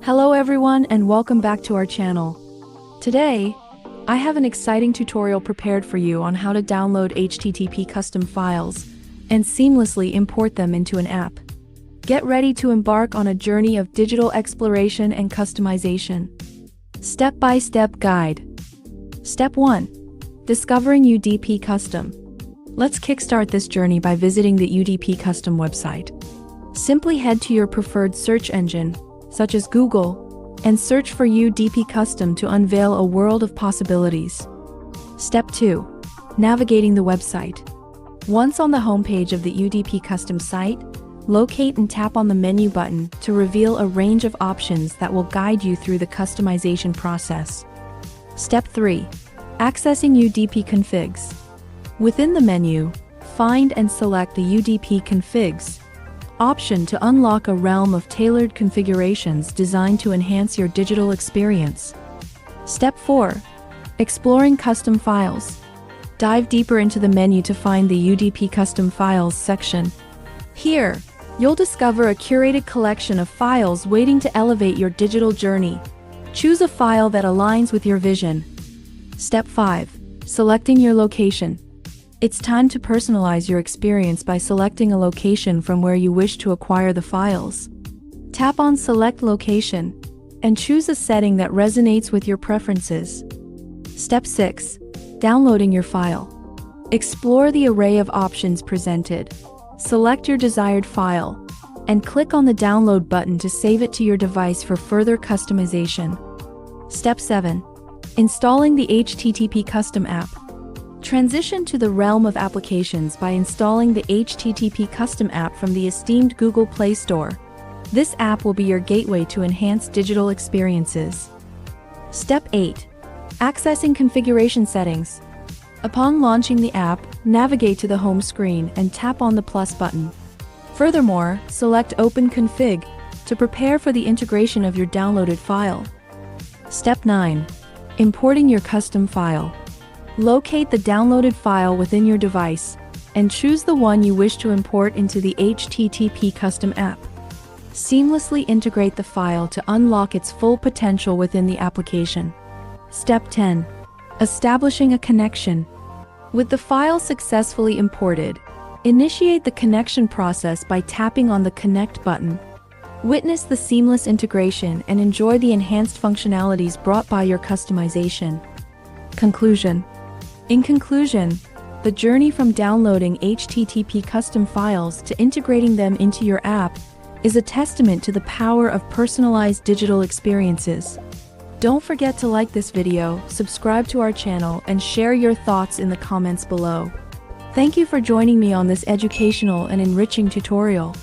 Hello everyone and welcome back to our channel. Today, I have an exciting tutorial prepared for you on how to download HTTP custom files and seamlessly import them into an app. Get ready to embark on a journey of digital exploration and customization. Step-by-step guide. Step 1. Discovering UDP Custom. Let's kickstart this journey by visiting the UDP Custom website. Simply head to your preferred search engine, such as Google, and search for UDP Custom to unveil a world of possibilities. Step 2. Navigating the website. Once on the homepage of the UDP Custom site, locate and tap on the menu button to reveal a range of options that will guide you through the customization process. Step 3. Accessing UDP configs. Within the menu, find and select the UDP configs option to unlock a realm of tailored configurations designed to enhance your digital experience. Step 4. Exploring custom files. Dive deeper into the menu to find the UDP Custom Files section. Here, you'll discover a curated collection of files waiting to elevate your digital journey. Choose a file that aligns with your vision. Step 5. Selecting your location. It's time to personalize your experience by selecting a location from where you wish to acquire the files. Tap on Select Location and choose a setting that resonates with your preferences. Step 6. Downloading your file. Explore the array of options presented. Select your desired file and click on the download button to save it to your device for further customization. Step 7. Installing the HTTP Custom app. Transition to the realm of applications by installing the HTTP Custom app from the esteemed Google Play Store. This app will be your gateway to enhanced digital experiences. Step 8. Accessing configuration settings. Upon launching the app, navigate to the home screen and tap on the plus button. Furthermore, select Open Config to prepare for the integration of your downloaded file. Step 9. Importing your custom file. Locate the downloaded file within your device and choose the one you wish to import into the HTTP Custom app. Seamlessly integrate the file to unlock its full potential within the application. Step 10. Establishing a connection. With the file successfully imported, initiate the connection process by tapping on the Connect button. Witness the seamless integration and enjoy the enhanced functionalities brought by your customization. Conclusion. In conclusion, the journey from downloading HTTP custom files to integrating them into your app is a testament to the power of personalized digital experiences. Don't forget to like this video, subscribe to our channel, and share your thoughts in the comments below. Thank you for joining me on this educational and enriching tutorial.